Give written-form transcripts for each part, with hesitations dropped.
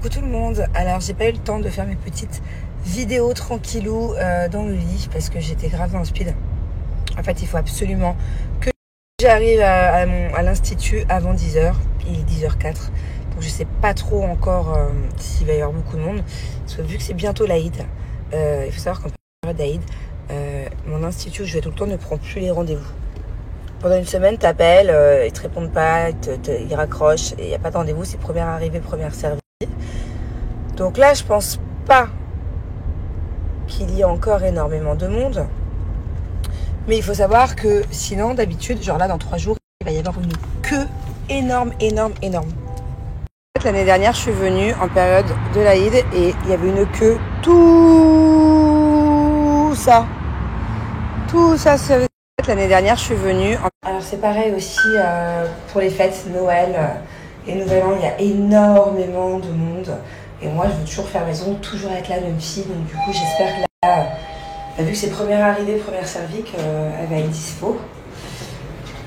Coucou tout le monde. Alors j'ai pas eu le temps de faire mes petites vidéos tranquillou dans le lit parce que j'étais grave dans le speed. En fait il faut absolument que j'arrive à l'institut avant 10h. Il est 10h04. Donc je sais pas trop encore s'il va y avoir beaucoup de monde. Parce que vu que c'est bientôt l'Aïd, il faut savoir qu'en période d'Aïd, mon institut où je vais tout le temps ne prend plus les rendez-vous. Pendant une semaine, t'appelles, ils te répondent pas, ils raccrochent et il n'y a pas de rendez-vous, c'est première arrivée, première servie. Donc là, je pense pas qu'il y ait encore énormément de monde. Mais il faut savoir que sinon, d'habitude, genre là, dans 3 jours, il va y avoir une queue énorme. L'année dernière, je suis venue en période de l'Aïd et il y avait une queue, tout ça, l'année dernière, je suis venue. Alors c'est pareil aussi pour les fêtes, Noël et Nouvel An, il y a énormément de monde. Et moi, je veux toujours faire mes ongles, toujours être la même fille. Donc du coup, j'espère que là, vu que c'est première arrivée, première servie, qu'elle va être dispo.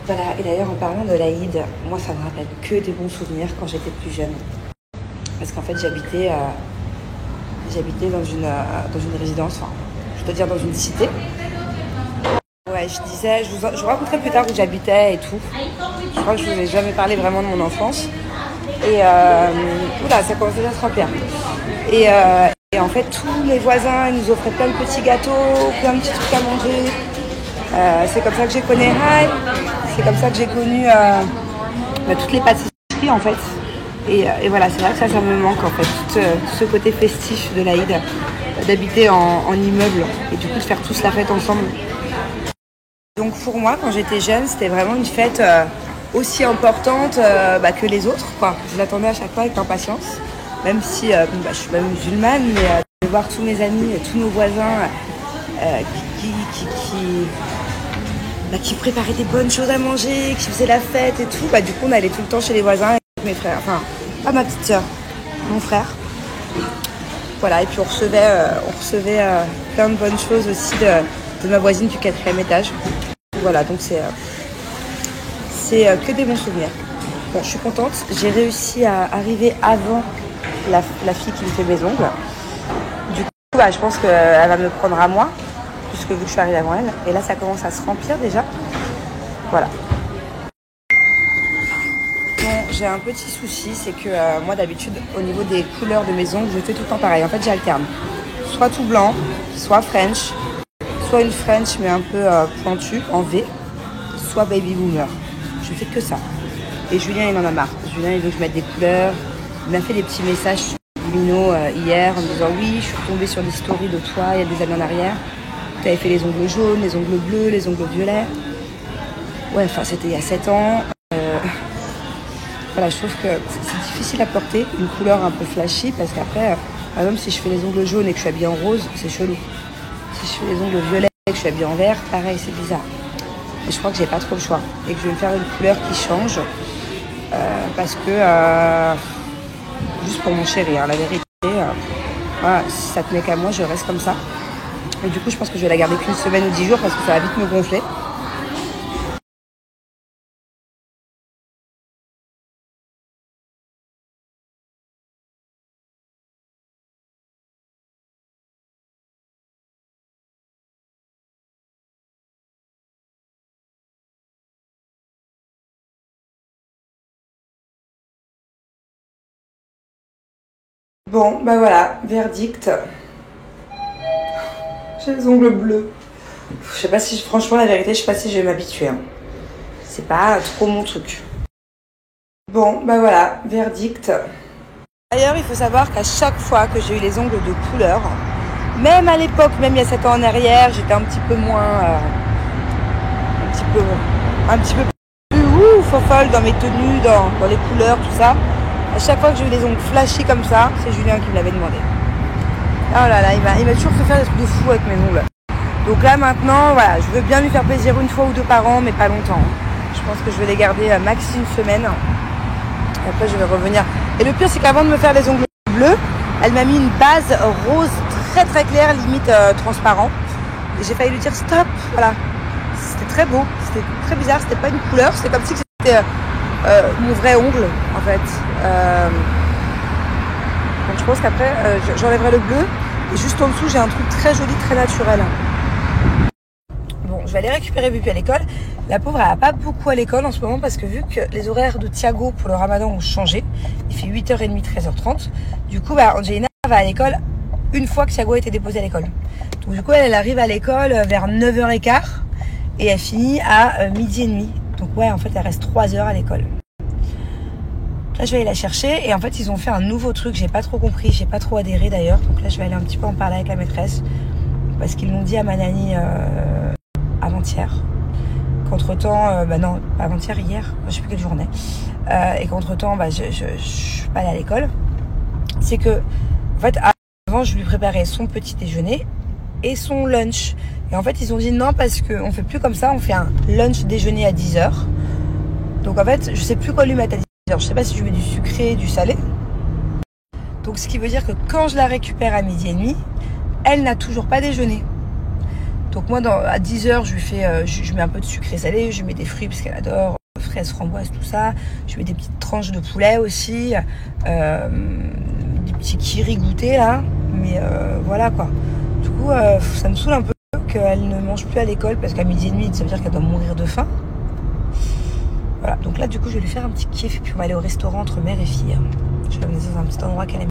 Voilà, et d'ailleurs, en parlant de l'Aïd, moi, ça me rappelle que des bons souvenirs quand j'étais plus jeune. Parce qu'en fait, j'habitais dans une résidence, enfin, je peux dire dans une cité. Ouais, je disais, je vous raconterai plus tard où j'habitais et tout. Je crois que je vous ai jamais parlé vraiment de mon enfance. Et oula, ça commence déjà à se remplir. Et en fait, tous les voisins ils nous offraient plein de petits gâteaux, plein de petits trucs à manger. C'est comme ça que j'ai connu Rai. C'est comme ça que j'ai connu toutes les pâtisseries en fait. Et voilà, c'est vrai que ça me manque en fait, tout ce côté festif de l'Aïd, d'habiter en immeuble et du coup de faire tous la fête ensemble. Donc pour moi, quand j'étais jeune, c'était vraiment une fête aussi importante que les autres, quoi. Je l'attendais à chaque fois avec impatience, même si je suis pas musulmane, mais de voir tous mes amis, tous nos voisins qui préparaient des bonnes choses à manger, qui faisaient la fête et tout. Du coup, on allait tout le temps chez les voisins avec mes frères, enfin pas ma petite sœur, mon frère. Voilà, et puis on recevait plein de bonnes choses aussi de ma voisine du 4e étage. Voilà, donc c'est que des bons souvenirs. Bon, je suis contente. J'ai réussi à arriver avant la fille qui me fait mes ongles. Du coup, je pense qu'elle va me prendre à moi, puisque vu que je suis arrivée avant elle. Et là, ça commence à se remplir déjà. Voilà. Bon, j'ai un petit souci, c'est que moi, d'habitude, au niveau des couleurs de mes ongles, je fais tout le temps pareil. En fait, j'alterne. Soit tout blanc, soit French. Soit une French mais un peu pointue, en V, soit Baby Boomer. Je fais que ça. Et Julien, il en a marre. Julien, il veut que je mette des couleurs. Il m'a fait des petits messages subliminaux hier en me disant « Oui, je suis tombée sur des stories de toi il y a des années en arrière. Tu avais fait les ongles jaunes, les ongles bleus, les ongles violets. » Ouais, enfin, c'était il y a 7 ans. Voilà, je trouve que c'est difficile à porter, une couleur un peu flashy, parce qu'après, par exemple, si je fais les ongles jaunes et que je suis habillée en rose, c'est chelou. Si je fais les ongles violets et que je suis habillée en vert, pareil, c'est bizarre. Et je crois que j'ai pas trop le choix. Et que je vais me faire une couleur qui change. Parce que, juste pour mon chéri, la vérité, voilà, si ça tenait qu'à moi, je reste comme ça. Et du coup, je pense que je vais la garder qu'une semaine ou 10 jours parce que ça va vite me gonfler. Bon, voilà, verdict. J'ai les ongles bleus. Je sais pas si, franchement, la vérité, je sais pas si je vais m'habituer. Hein. C'est pas trop mon truc. Bon, voilà, verdict. D'ailleurs, il faut savoir qu'à chaque fois que j'ai eu les ongles de couleur, même à l'époque, même il y a 7 ans en arrière, j'étais un petit peu moins... un petit peu plus folle dans mes tenues, dans les couleurs, tout ça. À chaque fois que j'ai eu les ongles flashy comme ça, c'est Julien qui me l'avait demandé. Oh là là, il m'a toujours fait faire des trucs de fou avec mes ongles. Donc là maintenant, voilà, je veux bien lui faire plaisir une fois ou deux par an, mais pas longtemps. Je pense que je vais les garder maxi une semaine. Et après je vais revenir. Et le pire c'est qu'avant de me faire les ongles bleus, elle m'a mis une base rose très très claire, limite transparent. Et j'ai failli lui dire stop, voilà. C'était très beau, c'était très bizarre, c'était pas une couleur, c'était comme si c'était mon vrai ongle en fait. Donc je pense qu'après j'enlèverai le bleu et juste en dessous j'ai un truc très joli, très naturel. Bon, je vais aller récupérer Bupi à l'école. La pauvre, elle va pas beaucoup à l'école en ce moment parce que vu que les horaires de Thiago pour le ramadan ont changé, il fait 8h30, 13h30. Du coup, Angelina va à l'école une fois que Thiago a été déposé à l'école. Donc du coup, elle arrive à l'école vers 9h15 et elle finit à 12h30. Donc ouais, en fait, elle reste 3 heures à l'école. Là, je vais aller la chercher et en fait, ils ont fait un nouveau truc. J'ai pas trop compris, j'ai pas trop adhéré d'ailleurs. Donc là, je vais aller un petit peu en parler avec la maîtresse parce qu'ils m'ont dit à Manani avant-hier qu'entre-temps, non, pas avant-hier, hier, je sais plus quelle journée, et qu'entre-temps, je suis pas allée à l'école. C'est que, en fait, avant, je lui préparais son petit déjeuner et son lunch. Et en fait, ils ont dit non parce qu'on fait plus comme ça, on fait un lunch déjeuner à 10h. Donc en fait, je sais plus quoi lui mettre à 10h. Je sais pas si je mets du sucré, du salé. Donc ce qui veut dire que quand je la récupère à 12h30, elle n'a toujours pas déjeuné. Donc moi, à 10h, je mets un peu de sucré salé, je mets des fruits parce qu'elle adore, fraises, framboises, tout ça. Je mets des petites tranches de poulet aussi, des petits kiri goûtés là. Mais voilà quoi. Du coup, ça me saoule un peu qu'elle ne mange plus à l'école parce qu'à 12h30, ça veut dire qu'elle doit mourir de faim. Voilà, donc là du coup, je vais lui faire un petit kiff et puis on va aller au restaurant entre mère et fille. Je vais l'amener dans un petit endroit qu'elle aime.